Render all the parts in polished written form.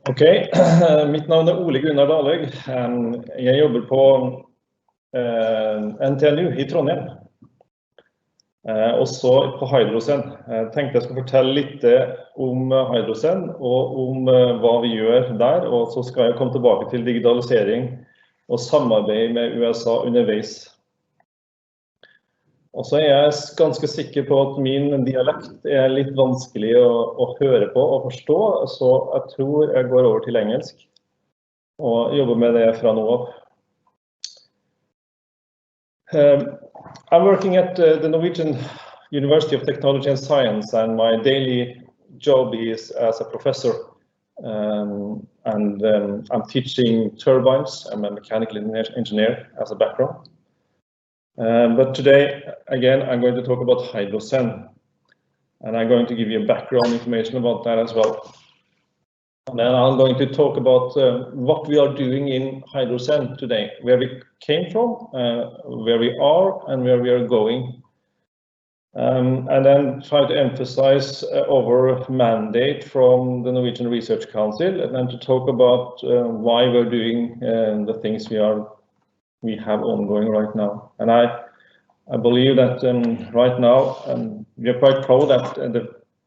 Ok, mitt navn Ole Gunnar Dahlhaug. Jeg jobber på NTNU i Trondheim. Også på HydroCen. Jeg tenkte jeg skulle fortelle litt om HydroCen og om hva vi gjør der, og så skal jeg komme tilbake til digitalisering og samarbeid med USA underveis. Og så jeg ganske sikker på at min dialekt litt vanskelig å høre på og forstå, så jeg tror jeg går over til engelsk og jobber med det fra nå av. I'm working at the Norwegian University of Technology and Science, and my daily job is as a professor, and I'm teaching turbines. I'm a mechanical engineer as a background. But today, again, I'm going to talk about HydroCen, and I'm going to give you background information about that as well. And then I'm going to talk about what we are doing in HydroCen today, where we came from, where we are, and where we are going. And then try to emphasize our mandate from the Norwegian Research Council, and then to talk about why we're doing the things we have ongoing right now. And I believe that right now we are quite proud that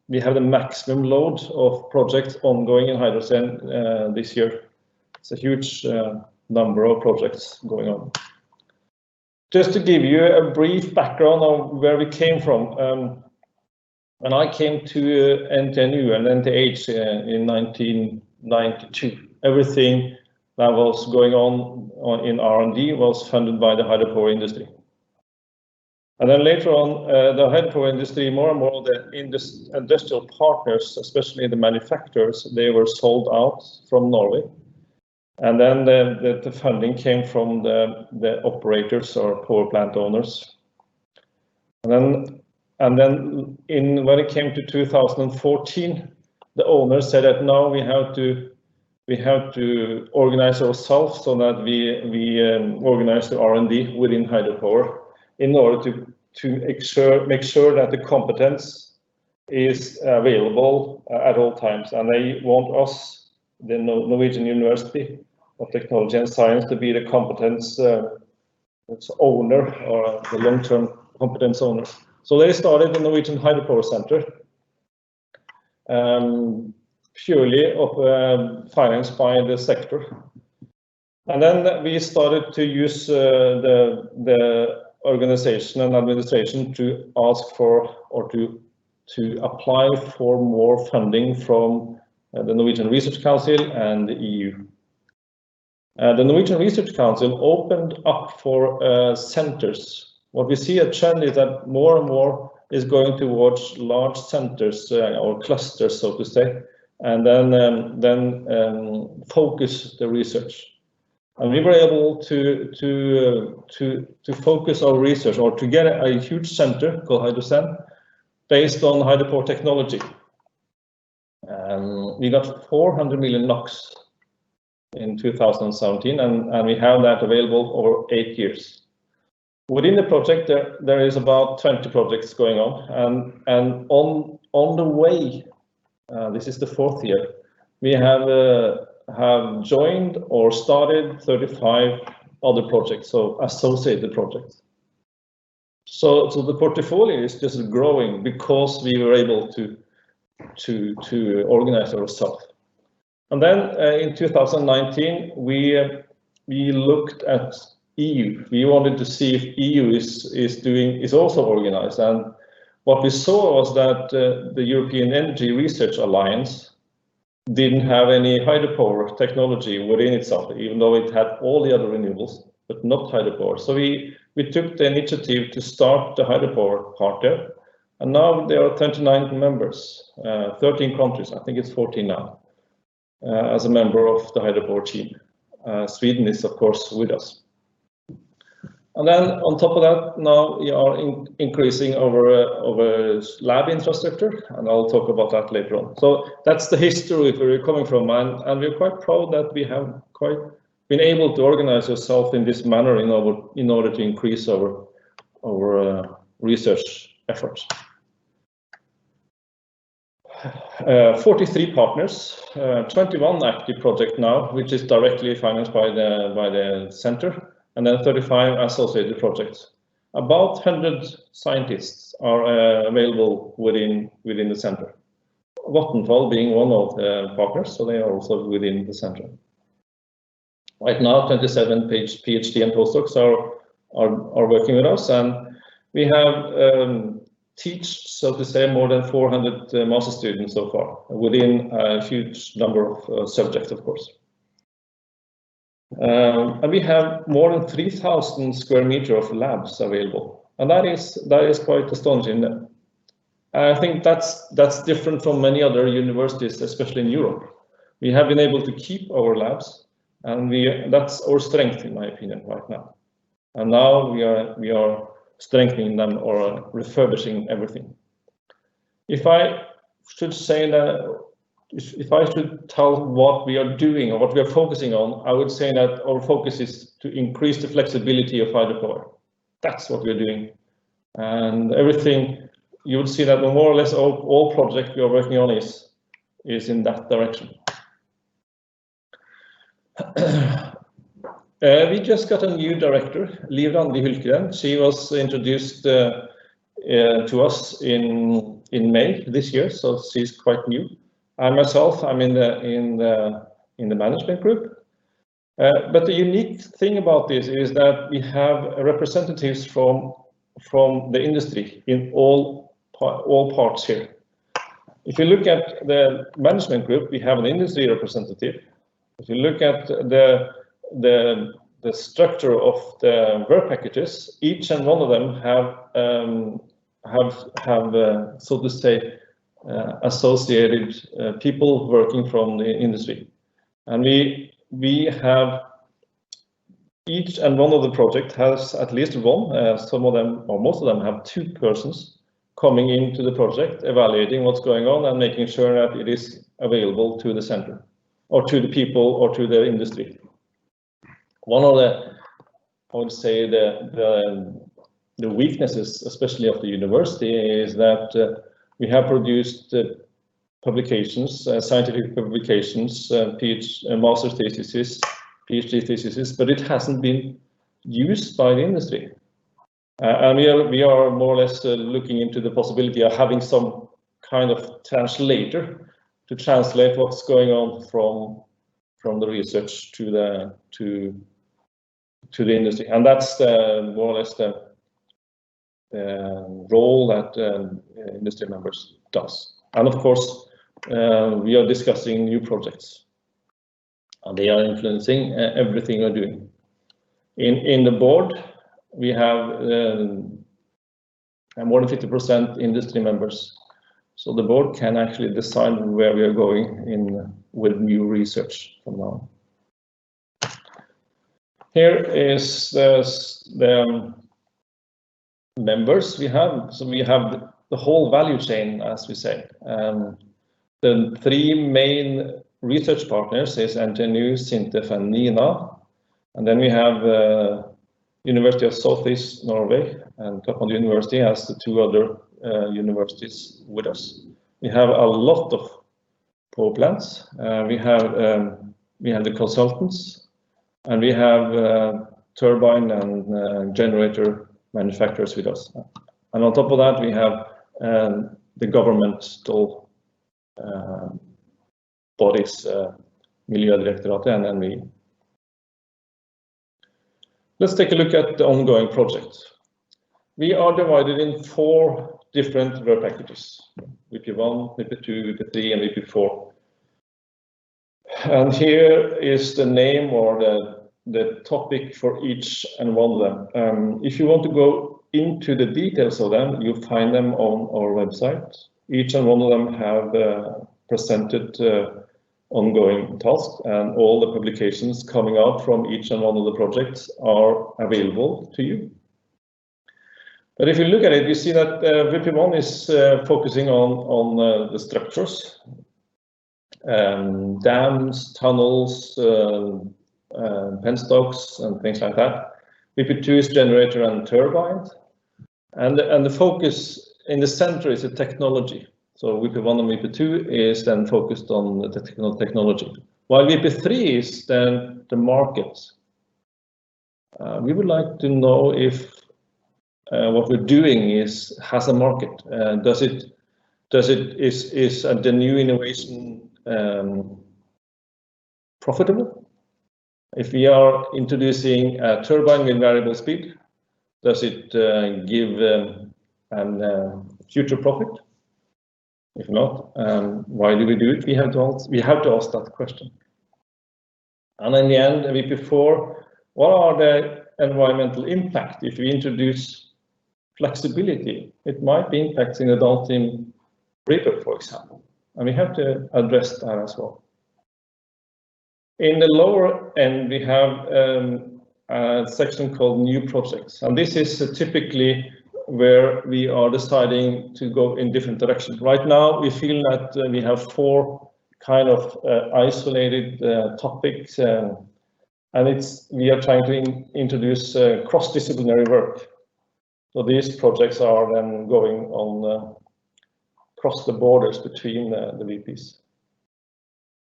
we have the maximum load of projects ongoing in HydroCen this year. It's a huge number of projects going on. Just to give you a brief background of where we came from. When I came to NTNU and NTH in 1992, everything that was going on in R&D was funded by the hydropower industry. And then later on, the hydropower industry, more and more the industrial partners, especially the manufacturers, they were sold out from Norway. And then the funding came from the operators or power plant owners. And then when it came to 2014, the owners said that now we have to organize ourselves so that we organize the R&D within hydropower in order to make sure that the competence is available at all times. And they want us, the Norwegian University of Technology and Science, to be the competence owner or the long-term competence owner. So they started the Norwegian Hydropower Center. Purely financed by the sector. And then we started to use the organization and administration to ask for or to apply for more funding from the Norwegian Research Council and the EU. The Norwegian Research Council opened up for centers. What we see a trend is that more and more is going towards large centers or clusters, so to say, and then focus the research. And we were able to focus our research or to get a huge center called HydroCen based on hydropower technology. We got 400 million NOK in 2017, and we have that available over 8 years. Within the project, there is about 20 projects going on, and on the way. This is the 4th year. We have joined or started 35 other projects, so associated projects. So the portfolio is just growing because we were able to organize ourselves. And then in 2019 we looked at EU. We wanted to see if EU is also organized, and what we saw was that the European Energy Research Alliance didn't have any hydropower technology within itself, even though it had all the other renewables, but not hydropower. So we took the initiative to start the hydropower part there, and now there are 29 members, 13 countries, I think it's 14 now, as a member of the hydropower team. Sweden is, of course, with us. And then on top of that, now we are increasing our lab infrastructure, and I'll talk about that later on. So that's the history where we're coming from, and we're quite proud that we have quite been able to organize ourselves in this manner in order to increase our research efforts. 43 partners, 21 active projects now, which is directly financed by the center, and then 35 associated projects. About 100 scientists are available within the center. Vattenfall being one of the partners, so they are also within the center. Right now, 27 PhD and postdocs are working with us, and we have teach, so to say, more than 400 master students so far, within a huge number of subjects, of course. And we have more than 3,000 square meters of labs available, and that is quite astonishing. I think that's different from many other universities, especially in Europe. We have been able to keep our labs, and that's our strength, in my opinion, right now. And now we are strengthening them or refurbishing everything. If I should say that, if I should tell what we are doing or what we are focusing on, I would say that our focus is to increase the flexibility of hydropower. That's what we're doing. And everything, you would see that more or less all projects we are working on is in that direction. We just got a new director, Liv Randi Hulkeren. She was introduced to us in May this year, so she's quite new. I myself, I'm in the management group. But the unique thing about this is that we have representatives from the industry in all parts here. If you look at the management group, we have an industry representative. If you look at the structure of the work packages, each and one of them have so to say, associated people working from the industry. And we have, each and one of the project has at least one, some of them, or most of them, have 2 persons coming into the project, evaluating what's going on and making sure that it is available to the center, or to the people, or to the industry. One of the, I would say, the weaknesses, especially of the university, is that we have produced publications, scientific publications, master's theses, PhD theses, but it hasn't been used by the industry. And we are more or less looking into the possibility of having some kind of translator to translate what's going on from the research to the industry, and that's more or less the role that industry members does. And of course, we are discussing new projects, and they are influencing everything we're doing. In the board, we have more than 50% industry members, so the board can actually decide where we are going with new research from now. Here is the members we have. So we have the whole value chain, as we say. The 3 main research partners is NTNU, SINTEF, and NINA. And then we have University of Southeast Norway, and Kaupmann's University has the 2 other universities with us. We have a lot of power plants. We have the consultants, and we have turbine and generator manufacturers with us. And on top of that, we have the governmental bodies, Miljødirektoratet and NVE. Let's take a look at the ongoing project. We are divided in 4 different work packages: VP1, VP2, VP3, and VP4. And here is the name or the topic for each and one of them. If you want to go into the details of them, you find them on our website. Each and one of them have presented ongoing tasks, and all the publications coming out from each and one of the projects are available to you. But if you look at it, you see that VP1 is focusing on the structures, dams, tunnels, penstocks, and things like that. VP2 is generator and turbines, and the focus in the center is the technology. So VP1 and VP2 is then focused on the technology, while VP3 is then the market. We would like to know if what we're doing has a market. Is the new innovation profitable? If we are introducing a turbine with variable speed, does it give a future profit? If not, why do we do it? We have to ask that question. And in the end, VP4, what are the environmental impact if we introduce flexibility? It might be impacting the downstream river, for example, and we have to address that as well. In the lower end, we have a section called new projects, and this is typically where we are deciding to go in different directions. Right now, we feel that we have 4 kind of isolated topics, and we are trying to introduce cross-disciplinary work. So these projects are then going on across the borders between the VPs.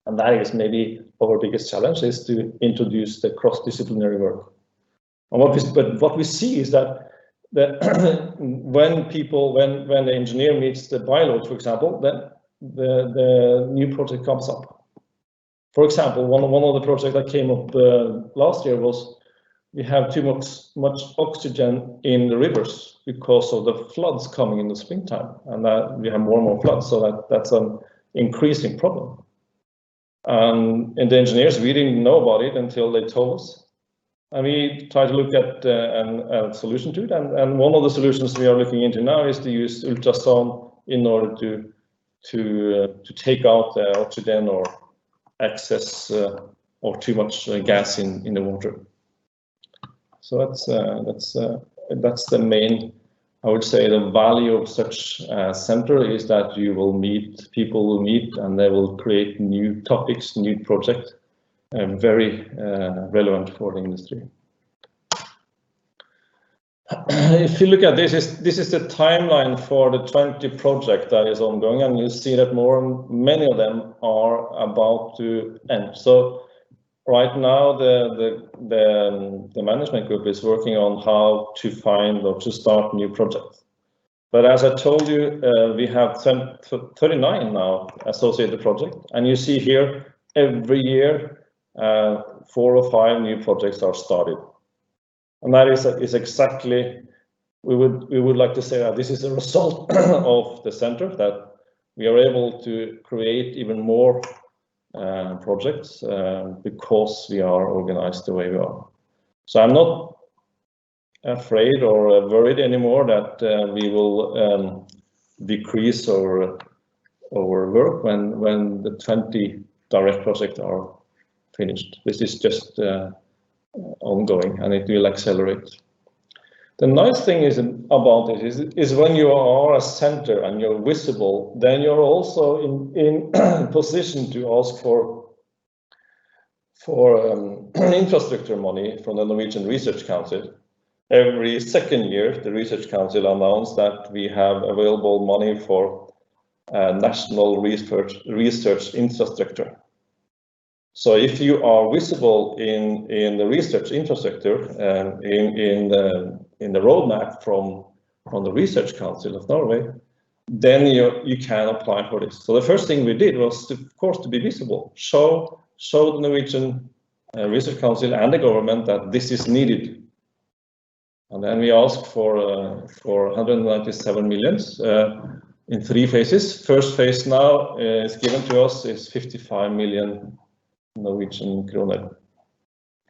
And that is maybe our biggest challenge, is to introduce the cross-disciplinary work. And what we see is that when the engineer meets the biology, for example, then the new project comes up. For example, one of the projects that came up last year was we have too much oxygen in the rivers because of the floods coming in the springtime, and that we have more and more floods, so that's an increasing problem. And the engineers, we didn't know about it until they told us. And we try to look at a solution to it. And one of the solutions we are looking into now is to use ultrasound in order to take out the oxygen or excess or too much gas in the water. So that's the main, I would say, the value of such a center is that people will meet, and they will create new topics, new projects, very relevant for the industry. If you look at this is the timeline for the 20 project that is ongoing, and you see that many of them are about to end. So right now the management group is working on how to find or to start new projects. But as I told you, we have 39 now associated projects, and you see here every year 4 or 5 new projects are started. And that is exactly, we would like to say that this is a result of the center, that we are able to create even more projects because we are organized the way we are. So I'm not afraid or worried anymore that we will decrease our work when the 20 direct projects are finished. This is just ongoing, and it will accelerate. The nice thing about it is when you are a center and you're visible, then you're also in position to ask for infrastructure money from the Norwegian Research Council. Every second year, the Research Council announced that we have available money for national research infrastructure. So if you are visible in the research infrastructure in the roadmap from the Research Council of Norway, then you can apply for this. So the first thing we did was, of course, to be visible, show the Norwegian Research Council and the government that this is needed. And then we asked for 197 million in 3 phases. First phase now is given to us is 55 million Norwegian kroner.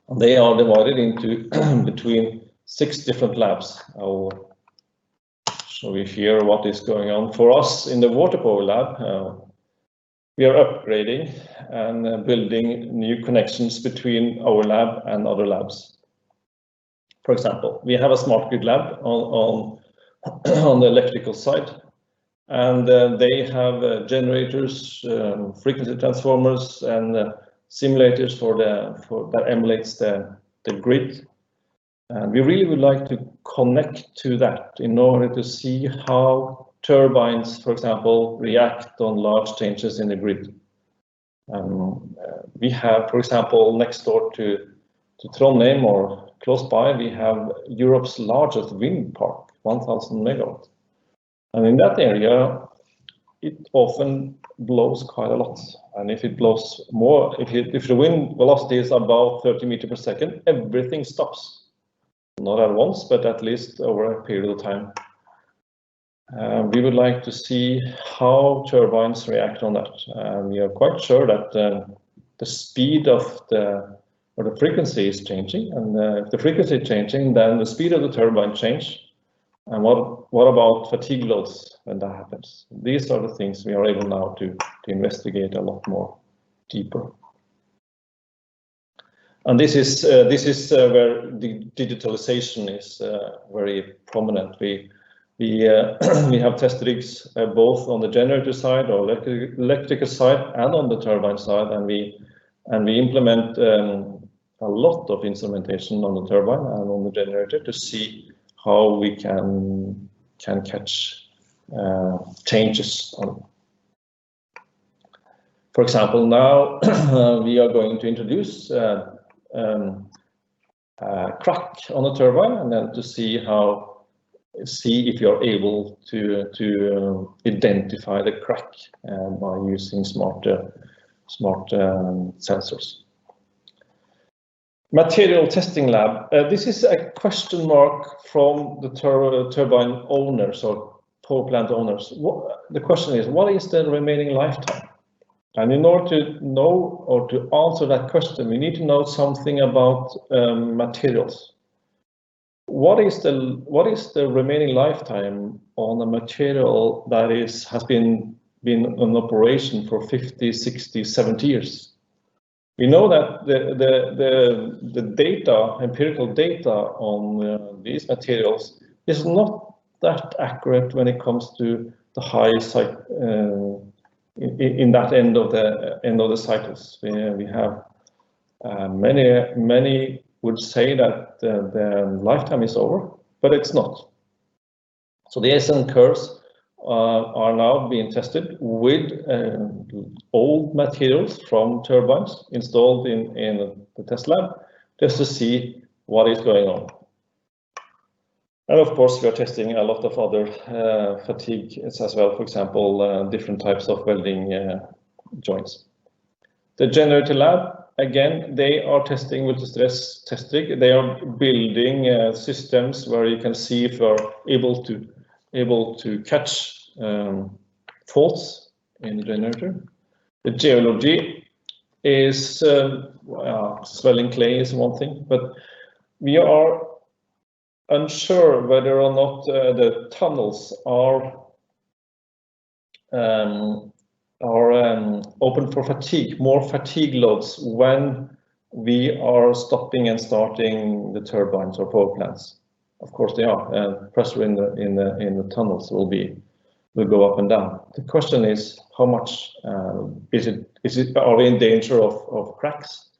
And they are divided into between 6 different labs. I will show you here what is going on. For us in the water power lab, we are upgrading and building new connections between our lab and other labs. For example, we have a smart grid lab on the electrical side, and they have generators, frequency transformers, and simulators that emulates the grid. And we really would like to connect to that in order to see how turbines, for example, react on large changes in the grid. We have, for example, next door to Trondheim or close by, we have Europe's largest wind park, 1,000 megawatts. And in that area, it often blows quite a lot. And if it blows more, if the wind velocity is about 30 meters per second, everything stops. Not at once, but at least over a period of time. We would like to see how turbines react on that. We are quite sure that the speed of the frequency is changing, and if the frequency is changing, then the speed of the turbine change. And what about fatigue loads when that happens? These are the things we are able now to investigate a lot more deeper. And this is where the digitalization is very prominent. We have test rigs both on the generator side or electrical side and on the turbine side, and we implement a lot of instrumentation on the turbine and on the generator to see how we can catch changes on. For example, now we are going to introduce crack on the turbine, and then to see if you're able to identify the crack by using smart sensors. Material testing lab. This is a question mark from the turbine owners or power plant owners. The question is, what is the remaining lifetime? And in order to know or to answer that question, we need to know something about materials. What is the remaining lifetime on a material that has been in operation for 50, 60, 70 years? We know that the data, empirical data on these materials is not that accurate when it comes to the high cycle. In that end of the cycles, we have many would say that the lifetime is over, but it's not. So the ASN curves are now being tested with old materials from turbines installed in the test lab, just to see what is going on. And of course, we are testing a lot of other fatigues as well, for example, different types of welding joints. The generator lab, again, they are testing multi-stress test rig. They are building systems where you can see if you are able to catch faults in the generator. The geology is swelling clay is one thing, but we are unsure whether or not the tunnels are open for fatigue, more fatigue loads when we are stopping and starting the turbines or power plants. Of course they are. Pressure in the tunnels will go up and down. The question is, how much are we in danger of cracks?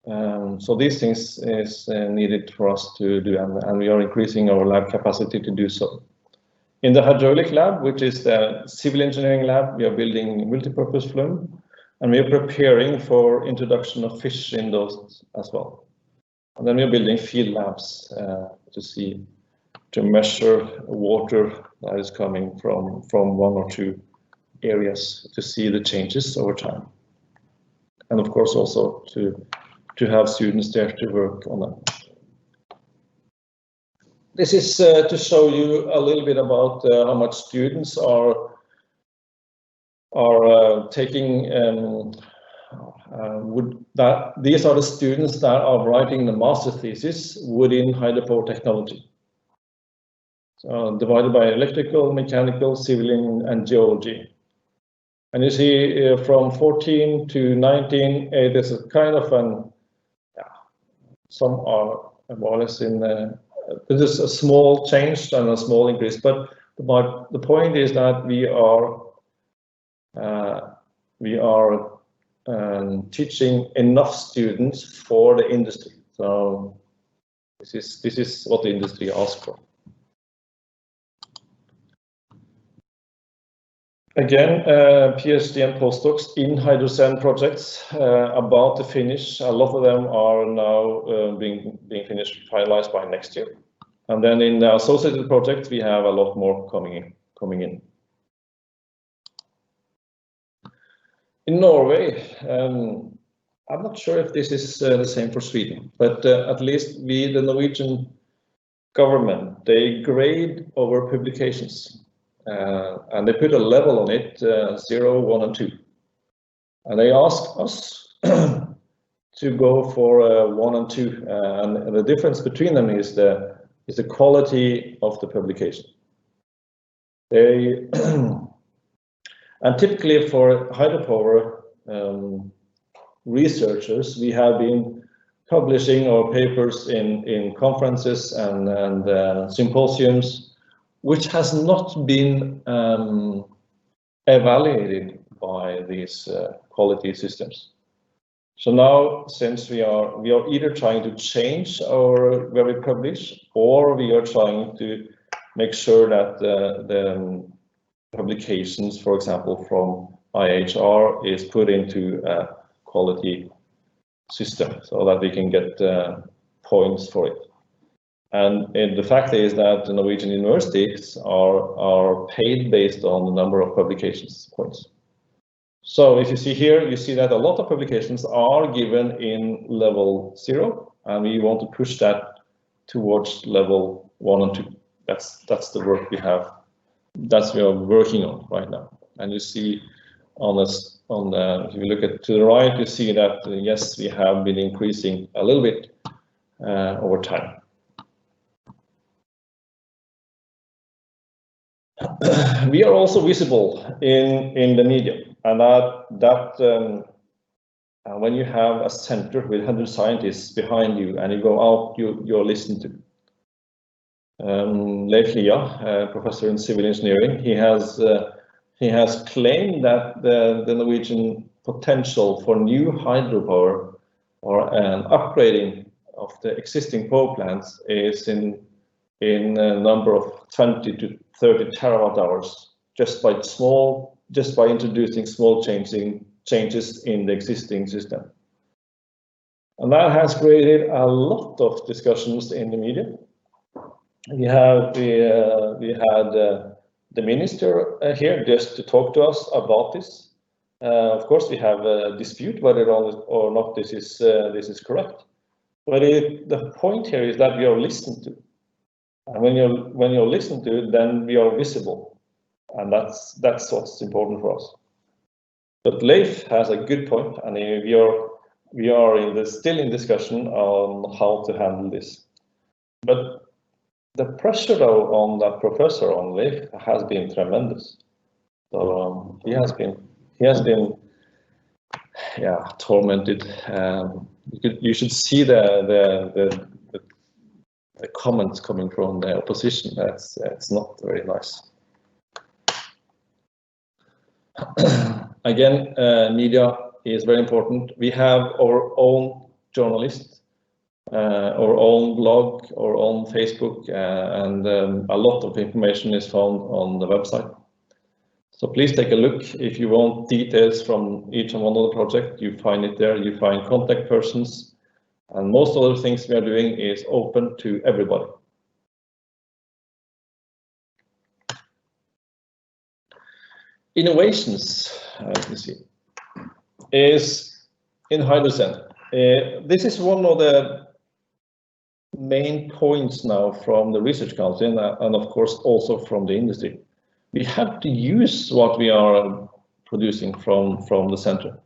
So these things is needed for us to do, and we are increasing our lab capacity to do so. In the hydraulic lab, which is the civil engineering lab, we are building multipurpose flume, and we are preparing for introduction of fish in those as well. And then we are building field labs to measure water that is coming from one or two areas to see the changes over time. And of course also to have students there to work on them. This is to show you a little bit about how much students are taking. These are the students that are writing the master thesis within hydropower technology. So divided by electrical, mechanical, civil, and geology. And you see from 14 to 19, there's a kind of an, some are more or less in, there's a small change and a small increase, but the point is that we are teaching enough students for the industry. So this is what the industry asks for. Again, PhD and postdocs in HydroCen projects about to finish. A lot of them are now being finished, finalized by next year. And then in the associated projects, we have a lot more coming in. In Norway, I'm not sure if this is the same for Sweden, but at least the Norwegian government, they grade our publications. And they put a level on it, 0, 1, and 2. And they ask us to go for 1 and 2. And the difference between them is the quality of the publication. They and typically for hydropower researchers, we have been publishing our papers in conferences and symposiums, which has not been evaluated by these quality systems. So now, since we are either trying to change where we publish, or we are trying to make sure that the publications, for example, from IHR is put into a quality system so that we can get points for it. And the fact is that the Norwegian universities are paid based on the number of publications points. So if you see here, you see that a lot of publications are given in level 0, and we want to push that towards level 1 and 2. That's the work we have. That's what we are working on right now. And you see if you look to the right, you see that yes, we have been increasing a little bit over time. We are also visible in the media, and when you have a center with 100 scientists behind you and you go out, you're listened to. Leif Lia, professor in civil engineering, he has claimed that the Norwegian potential for new hydropower or an upgrading of the existing power plants is in a number of 20 to 30 terawatt hours just by introducing small changes in the existing system. And that has created a lot of discussions in the media. We had the minister here just to talk to us about this. Of course, we have a dispute whether or not this is correct. But the point here is that we are listened to. And when you're listened to, then we are visible, and that's what's important for us. But Leif has a good point, and we are still in discussion on how to handle this. But the pressure though on that professor, on Leif, has been tremendous. So he has been tormented. You should see the comments coming from the opposition. It's not very nice. Again, media is very important. We have our own journalists, our own blog, our own Facebook, and a lot of information is found on the website. So please take a look. If you want details from each and one of the projects, you find it there. You find contact persons, and most of the things we are doing is open to everybody. Innovations, as you see, is in HydroCen. This is one of the main points now from the Research Council and of course also from the industry. We have to use what we are producing from the center,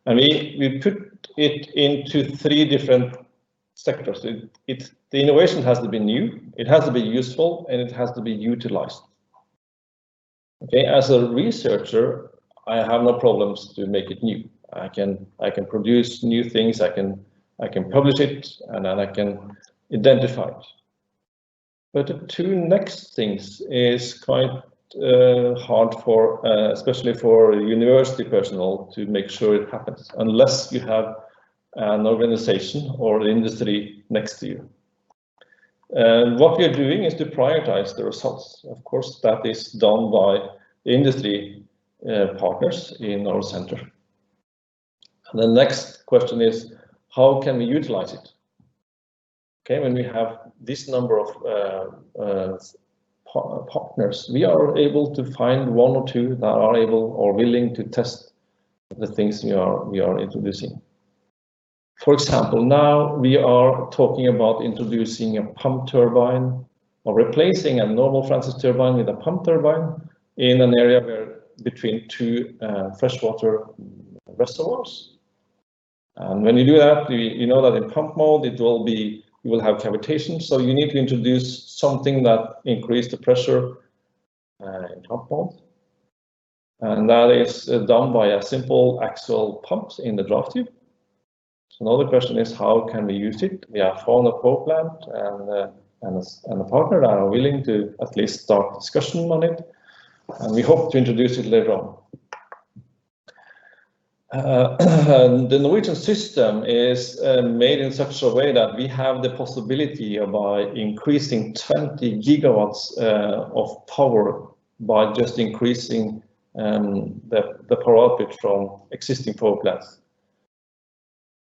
and we put it into 3 different sectors. The innovation has to be new, it has to be useful, and it has to be utilized. Okay, as a researcher, I have no problems to make it new. I can produce new things. I can publish it, and then I can identify it. But the 2 next things is quite hard for, especially for university personnel, to make sure it happens, unless you have an organization or the industry next to you. And what we are doing is to prioritize the results. Of course, that is done by the industry partners in our center. And the next question is, how can we utilize it? Okay, when we have this number of partners, we are able to find one or two that are able or willing to test the things we are introducing. For example, now we are talking about introducing a pump turbine or replacing a normal Francis turbine with a pump turbine in an area where between two freshwater reservoirs. And when you do that, you know that in pump mode you will have cavitation, so you need to introduce something that increases the pressure in pump mode. And that is done by a simple axial pump in the draft tube. So now the question is, how can we use it? We have found a power plant and a partner that are willing to at least start discussion on it, and we hope to introduce it later on. The Norwegian system is made in such a way that we have the possibility by increasing 20 gigawatts of power by just increasing the power output from existing power plants.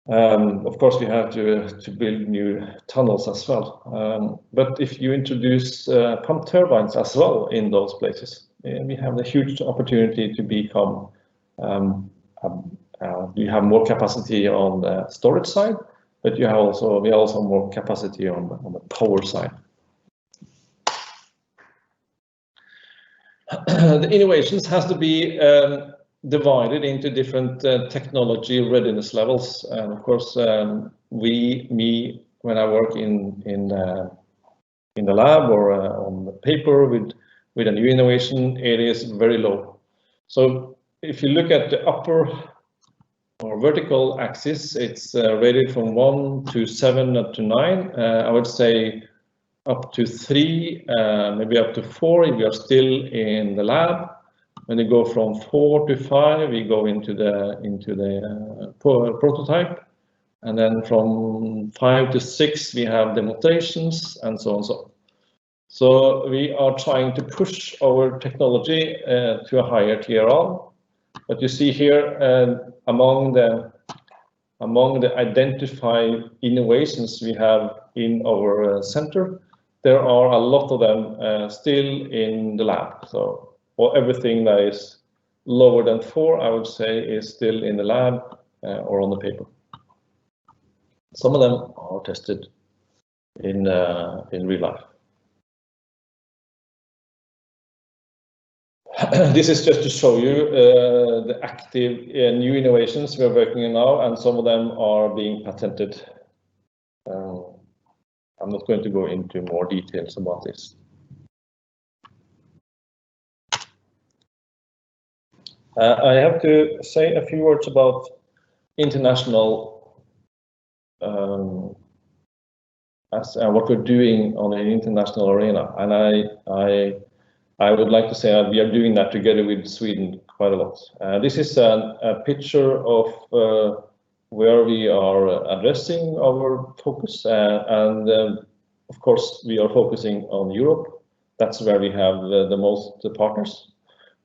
Of course, we have to build new tunnels as well. But if you introduce pump turbines as well in those places, we have the huge opportunity to become you have more capacity on the storage side, but we also more capacity on the power side. The innovations has to be divided into different technology readiness levels, and of course, when I work in the lab or on the paper with a new innovation, it is very low. So if you look at the upper or vertical axis, it's rated from 1 to 7 up to 9. I would say up to 3, maybe up to 4 if you are still in the lab. When you go from 4 to 5, we go into the prototype, and then from 5 to 6 we have demonstrations and so on. So we are trying to push our technology to a higher TRL. But you see here among the identified innovations we have in our center, there are a lot of them still in the lab. So everything that is lower than 4, I would say, is still in the lab or on the paper. Some of them are tested in real life. This is just to show you the active new innovations we are working on now, and some of them are being patented. I'm not going to go into more details about this. I have to say a few words about international, what we're doing on an international arena, and I would like to say that we are doing that together with Sweden quite a lot. This is a picture of where we are addressing our focus, and of course we are focusing on Europe. That's where we have the most partners.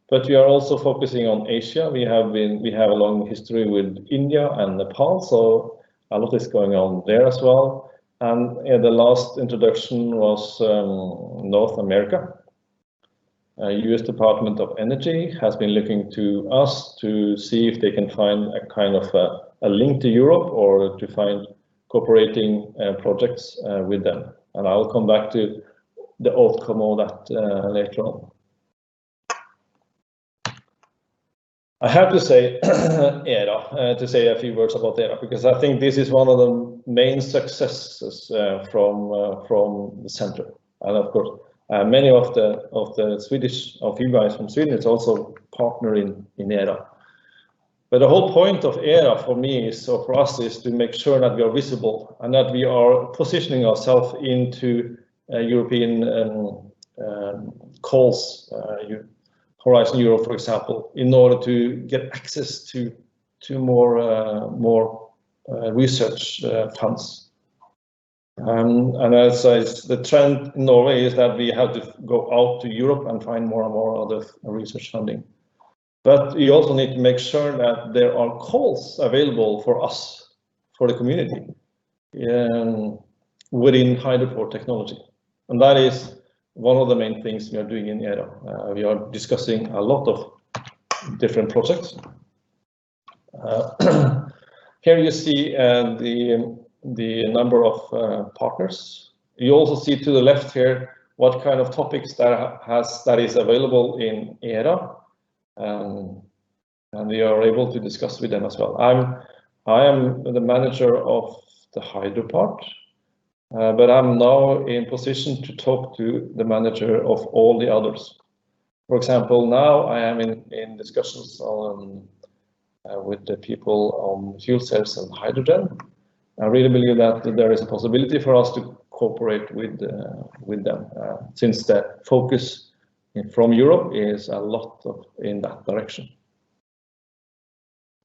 But we are also focusing on Asia. We have a long history with India and Nepal, so a lot is going on there as well. And the last introduction was North America. US Department of Energy has been looking to us to see if they can find a kind of a link to Europe or to find cooperating projects with them. And I'll come back to the outcome of that later on. I have to say ERA, to say a few words about ERA, because I think this is one of the main successes from the center. And of course, many of the Swedish, of you guys from Sweden, is also partner in ERA. But the whole point of ERA for me is, so for us, is to make sure that we are visible and that we are positioning ourselves into European calls, Horizon Europe, for example, in order to get access to more research funds. And as the trend in Norway is that we have to go out to Europe and find more and more other research funding. But we also need to make sure that there are calls available for us, for the community, within HydroPower technology. And that is one of the main things we are doing in ERA. We are discussing a lot of different projects. Here you see the number of partners. You also see to the left here what kind of topics that is available in ERA, and we are able to discuss with them as well. I am the manager of the hydro part, but I'm now in position to talk to the manager of all the others. For example, now I am in discussions on with the people on fuel cells and hydrogen. I really believe that there is a possibility for us to cooperate with them, since the focus from Europe is a lot in that direction.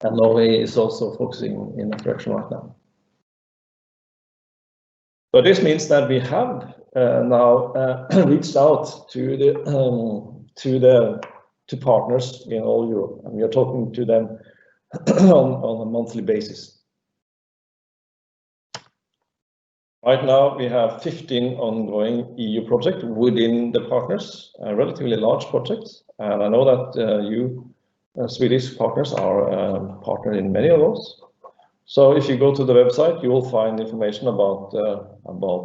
And Norway is also focusing in that direction right now. But this means that we have now reached out to partners in all Europe, and we are talking to them on a monthly basis. Right now, we have 15 ongoing EU projects within the partners, relatively large projects. And I know that you Swedish partners are partner in many of those. So if you go to the website, you will find information about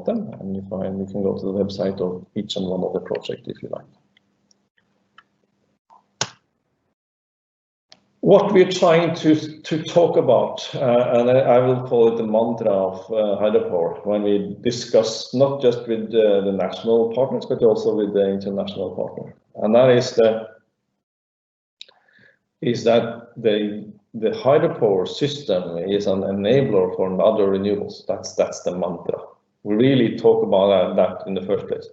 them, and you can go to the website of each and one of the projects if you like. What we're trying to talk about, and I will call it the mantra of HydroPower, when we discuss not just with the national partners, but also with the international partner, and that is that the HydroPower system is an enabler for other renewables. That's the mantra. We really talk about that in the first place,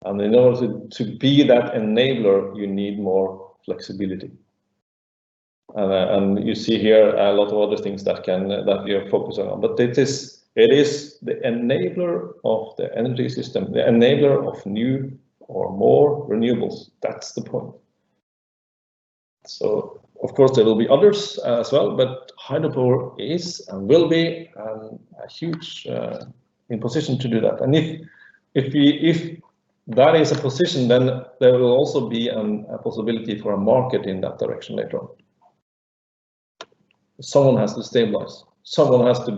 and in order to be that enabler, you need more flexibility. And you see here a lot of other things that we are focusing on, but it is the enabler of the energy system, the enabler of new or more renewables. That's the point. So of course there will be others as well, but HydroPower is and will be a huge in position to do that. And if that is a position, then there will also be a possibility for a market in that direction later on. Someone has to stabilize. Someone has to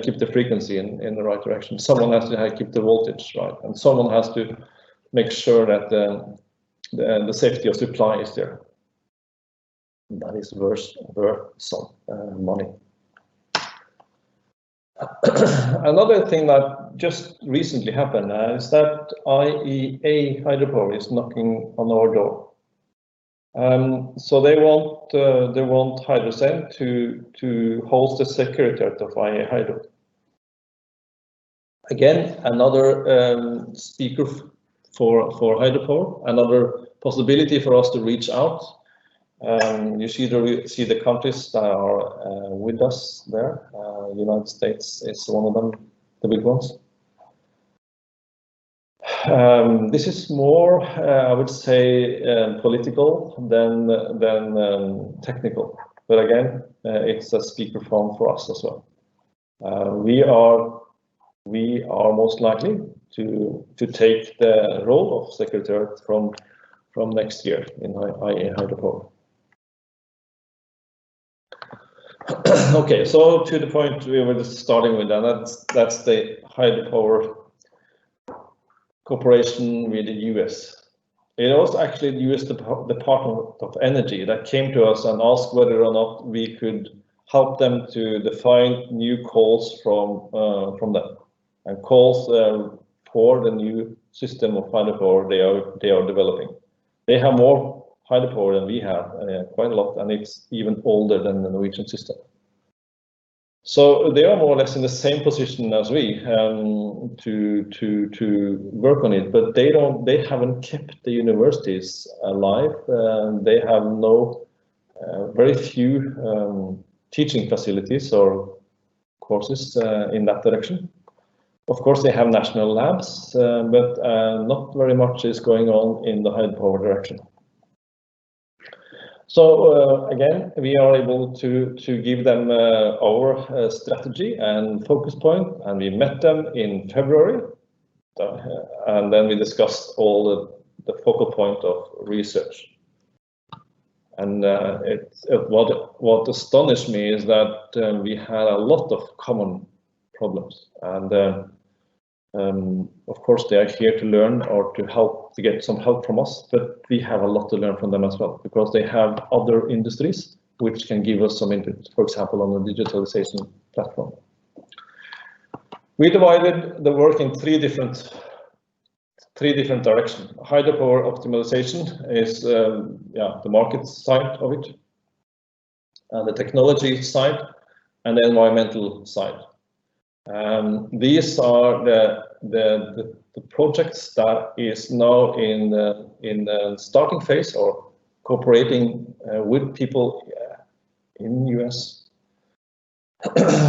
keep the frequency in the right direction. Someone has to keep the voltage right, and someone has to make sure that the safety of supply is there. That is worth some money. Another thing that just recently happened is that IEA HydroPower is knocking on our door. So they want HydroCen to host the secretariat of IEA Hydro. Again, another speaker for HydroPower, another possibility for us to reach out. You see the countries that are with us there. United States is one of them, the big ones. This is more, I would say, political than technical. But again, it's a speaker phone for us as well. We are most likely to take the role of secretariat from next year in IEA HydroPower. Okay, so to the point we were just starting with, and that's the HydroPower cooperation with the US. It was actually the US Department of Energy that came to us and asked whether or not we could help them to define new calls from them, and calls for the new system of hydropower they are developing. They have more hydropower than we have, quite a lot, and it's even older than the Norwegian system. So they are more or less in the same position as we to work on it, but they haven't kept the universities alive. They have very few teaching facilities or courses in that direction. Of course, they have national labs, but not very much is going on in the hydropower direction. So again, we are able to give them our strategy and focus point, and we met them in February, and then we discussed all the focal point of research. And what astonished me is that we had a lot of common problems, and of course they are here to learn or to get some help from us, but we have a lot to learn from them as well, because they have other industries which can give us some input, for example on the digitalization platform. We divided the work in three different directions. Hydropower optimization is the market side of it, and the technology side, and the environmental side. These are the projects that is now in the starting phase or cooperating with people in US.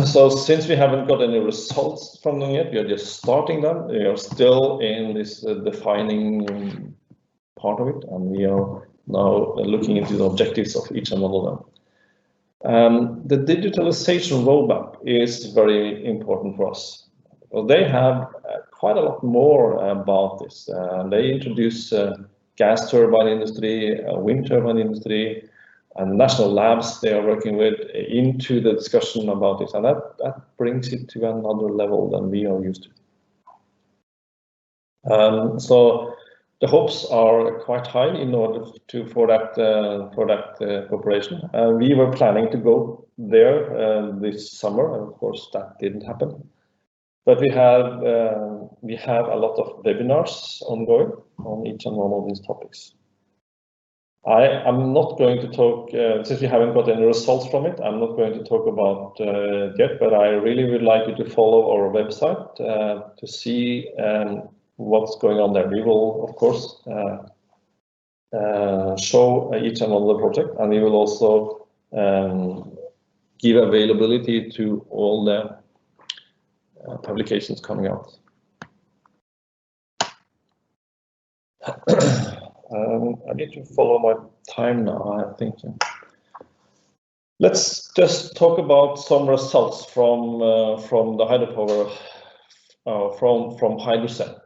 So since we haven't got any results from them yet, we are just starting them. We are still in this defining part of it, and we are now looking into the objectives of each and one of them. The digitalization roadmap is very important for us. Well, they have quite a lot more about this. They introduce gas turbine industry, wind turbine industry, and national labs they are working with into the discussion about this, and that brings it to another level than we are used to. So the hopes are quite high in order for that cooperation. We were planning to go there this summer, and of course that didn't happen. But we have a lot of webinars ongoing on each and one of these topics. I'm not going to talk, since we haven't got any results from it, I'm not going to talk about it yet, but I really would like you to follow our website to see what's going on there. We will, of course, show each and one of the project, and we will also give availability to all the publications coming out. I need to follow my time now, I think. Let's just talk about some results from the hydropower, from HydroCen.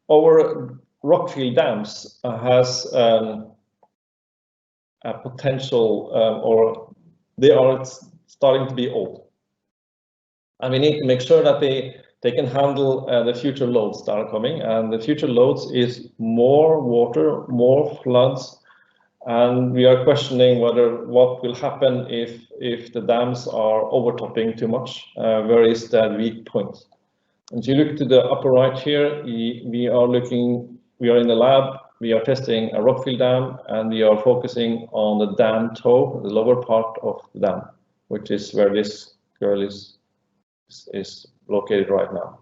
Our Rockfield dams has a potential, or they are starting to be old, and we need to make sure that they can handle the future loads that are coming, and the future loads is more water, more floods, and we are questioning what will happen if the dams are overtopping too much. Where is the weak point? And if you look to the upper right here, we are in the lab, we are testing a Rockfield dam, and we are focusing on the dam toe, the lower part of the dam, which is where this girl is located right now.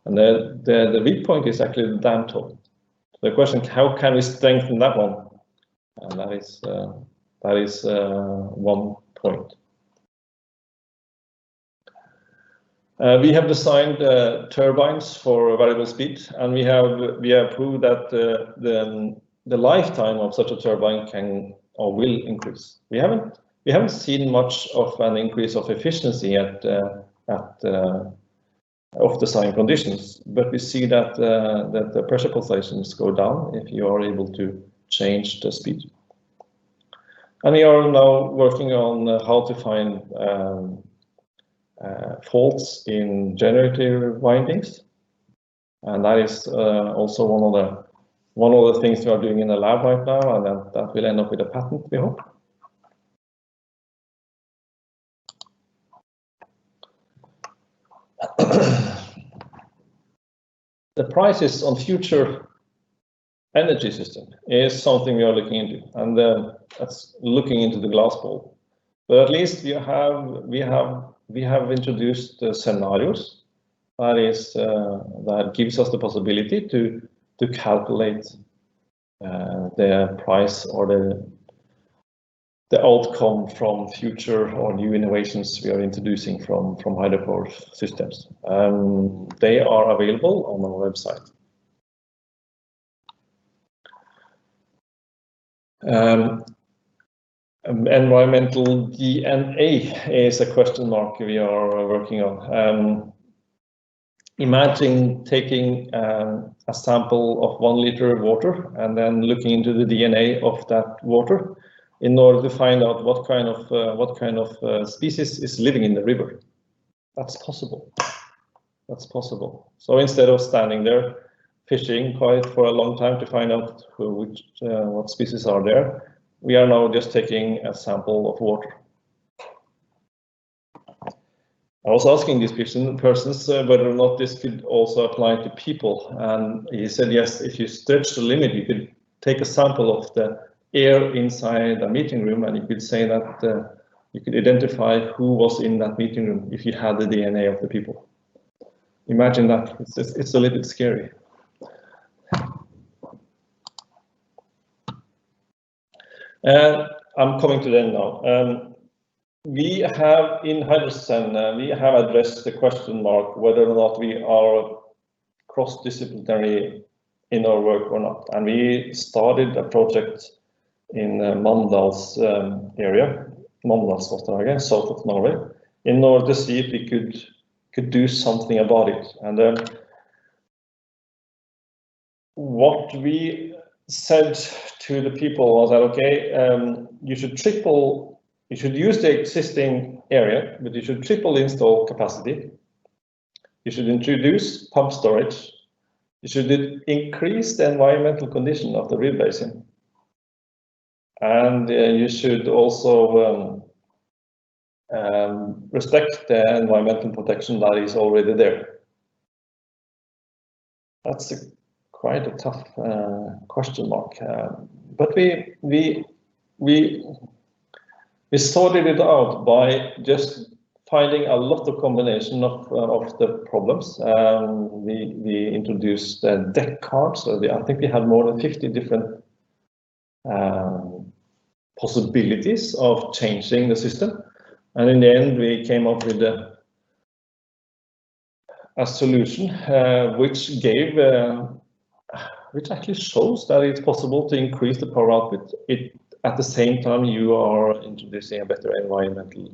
And the weak point is actually the dam toe. The question, how can we strengthen that one? And that is one point. We have designed turbines for variable speed, and we have proved that the lifetime of such a turbine can or will increase. We haven't seen much of an increase of efficiency at of design conditions, but we see that the pressure pulsations go down if you are able to change the speed. And we are now working on how to find faults in generator windings, and that is also one of the things we are doing in the lab right now, and that will end up with a patent, we hope. The prices on future energy system is something we are looking into, and that's looking into the glass ball. But at least we have introduced scenarios that gives us the possibility to calculate the price or the outcome from future or new innovations we are introducing from hydropower systems. They are available on our website. Environmental DNA is a question mark we are working on. Imagine taking a sample of 1 liter of water and then looking into the DNA of that water in order to find out what kind of species is living in the river. That's possible. That's possible. So instead of standing there fishing quite for a long time to find out what species are there, we are now just taking a sample of water. I was asking these persons whether or not this could also apply to people, and he said yes, if you stretch the limit, you could take a sample of the air inside a meeting room and you could say that you could identify who was in that meeting room if you had the DNA of the people. Imagine that, it's a little bit scary. I'm coming to the end now. We have in HydroCen, we have addressed the question mark whether or not we are cross-disciplinary in our work or not. And we started a project in Mandals area, Mandalsvassdraget, south of Norway, in order to see if we could do something about it. And what we said to the people was that, okay, you should use the existing area, but you should triple install capacity. You should introduce pump storage. You should increase the environmental condition of the river basin. And you should also respect the environmental protection that is already there. That's quite a tough question mark, but we sorted it out by just finding a lot of combination of the problems. We introduced deck cards, so I think we had more than 50 different possibilities of changing the system, and in the end we came up with a solution which actually shows that it's possible to increase the power output at the same time you are introducing a better environmental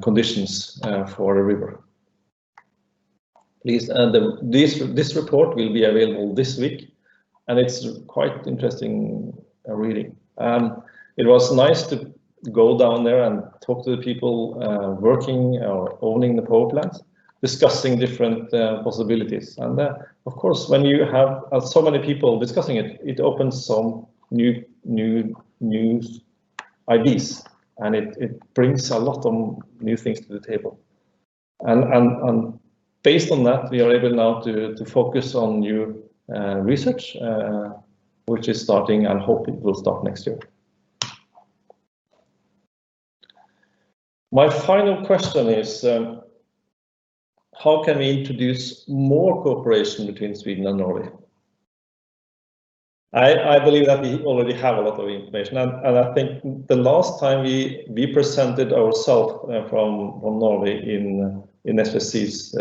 conditions for the river. Please, this report will be available this week, and it's quite interesting reading. It was nice to go down there and talk to the people working or owning the power plants, discussing different possibilities. And of course, when you have so many people discussing it, it opens some new ideas, and it brings a lot of new things to the table. And based on that, we are able now to focus on new research, which is starting, and hope it will start next year. My final question is, how can we introduce more cooperation between Sweden and Norway? I believe that we already have a lot of information, and I think the last time we presented ourselves from Norway in SVC's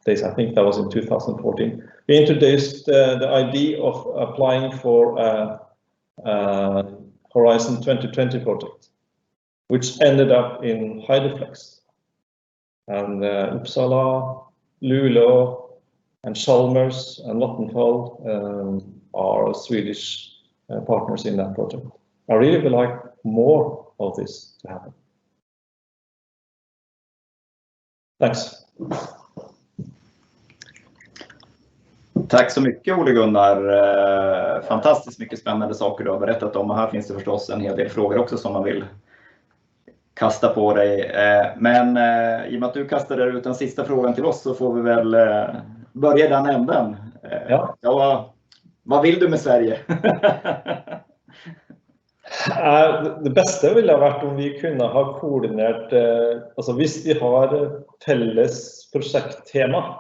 days, I think that was in 2014, we introduced the idea of applying for Horizon 2020 project, which ended up in HydroFlex. And Uppsala, Luleå, and Chalmers and Vattenfall are Swedish partners in that project. I really would like more of this to happen. Thanks. Tack så mycket, Ole Gunnar. Fantastiskt mycket spännande saker du har berättat om, och här finns det förstås en hel del frågor också som man vill kasta på dig. Men i och med att du kastade ut den sista frågan till oss, så får vi väl börja i den änden. Ja, vad vill du med Sverige? Det bästa ville ha varit om vi kunde ha koordinerat, alltså hvis vi har felles projekttema,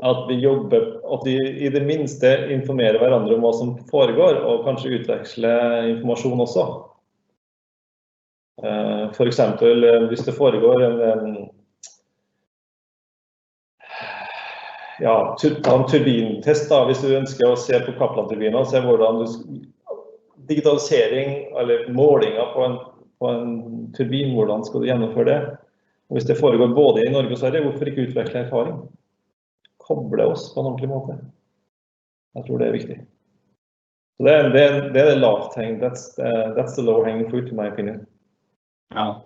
att vi jobbar, att vi i det minste informerar varandra om vad som foregår, och kanske utväxla information också. For eksempel, hvis det foregår ja, ta en turbintest da, hvis du ønsker å se på Kaplan-turbiner, se hvordan digitalisering eller målinger på en turbin, hvordan skal du gjennomføre det? Og hvis det foregår både i Norge og Sverige, hvorfor ikke utvikle erfaring? Koble oss på en ordentlig måte. Jeg tror det er viktig. Så det er lavt hang, that's the low hanging fruit in my opinion. Ja.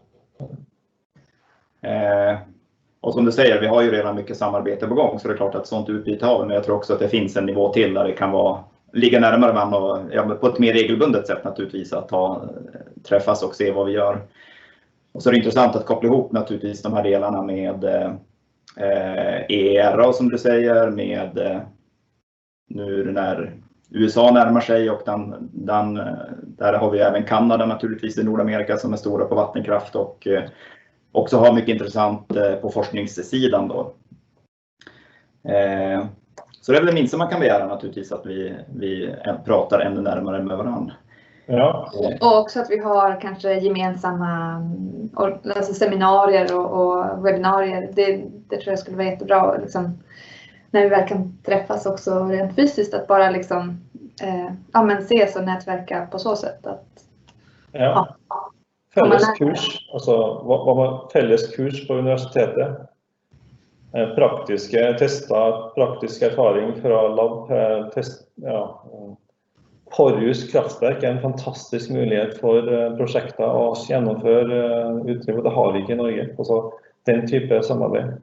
Och som du säger, vi har ju redan mycket samarbete på gång, så det är klart att sånt utbyte har vi, men jag tror också att det finns en nivå till där det kan ligga närmare varandra och på ett mer regelbundet sätt naturligtvis att träffas och se vad vi gör. Och så är det intressant att koppla ihop naturligtvis de här delarna med ERA som du säger, med nu när USA närmar sig och där har vi även Kanada naturligtvis i Nordamerika som är stora på vattenkraft och också har mycket intressant på forskningssidan då. Så det är väl det minsta man kan begära naturligtvis, att vi pratar ännu närmare med varandra. Ja. Och också att vi har kanske gemensamma alltså seminarier och webbinarier. Det tror jag skulle vara jättebra liksom, när vi väl kan träffas också rent fysiskt, att bara liksom ses och nätverka på så sätt att felleskurs, alltså vad man felleskurs på universitetet, praktiska tester, praktisk erfaring fra lab, Porjus kraftverk är en fantastisk möjlighet för projektet att genomföra utdriv, och det har vi inte i Norge. Alltså den typen av samarbete.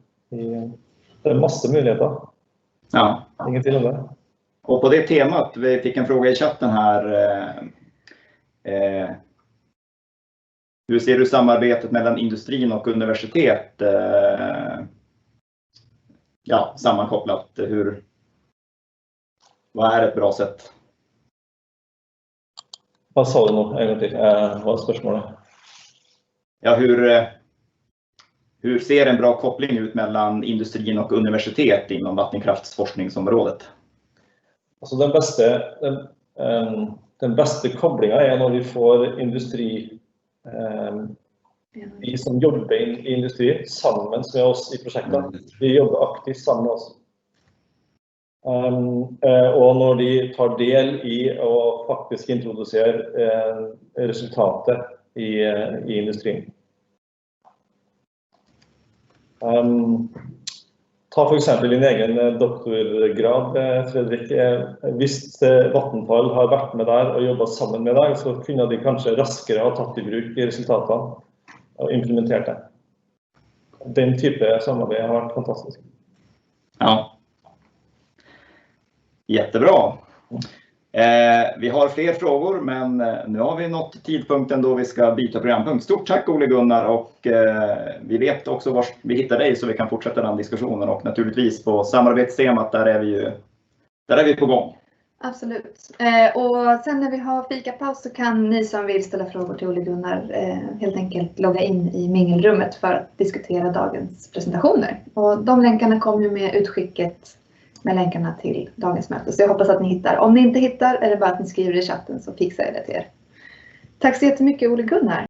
Det är massor möjligheter. Ja. Ingenting om det. Och på det temat, vi fick en fråga i chatten här. Hur ser du samarbetet mellan industrin och universitet sammankopplat? Vad är ett bra sätt? Vad sa du nu egentligen? Vad är spörsmålet? Ja, hur ser en bra koppling ut mellan industrin och universitet inom vattenkraftsforskningsområdet? Alltså den bästa kopplingen är när vi får industri, vi som jobbar i industrin samman med oss i projektet. Vi jobbar aktivt samman med oss. Och när de tar del i och faktiskt introducerar resultatet i industrin. Ta för exempel din egen doktorgrad, Fredrik. Hvis Vattenfall har varit med där och jobbat samman med dig, så kunde de kanske raskare ha tagit i bruk resultaten och implementerat det. Den typen av samarbete har varit fantastiskt. Ja. Jättebra. Vi har fler frågor, men nu har vi nått tidpunkten då vi ska byta programpunkt. Stort tack Ole Gunnar, och vi vet också var vi hittar dig så vi kan fortsätta den diskussionen, och naturligtvis på samarbetstemat där är vi på gång. Absolut. Och sen när vi har fikapaus så kan ni som vill ställa frågor till Ole Gunnar helt enkelt logga in i mingelrummet för att diskutera dagens presentationer. Och de länkarna kommer ju med utskicket med länkarna till dagens möte. Så jag hoppas att ni hittar. Om ni inte hittar är det bara att ni skriver i chatten så fixar jag det till er. Tack så jättemycket Ole Gunnar.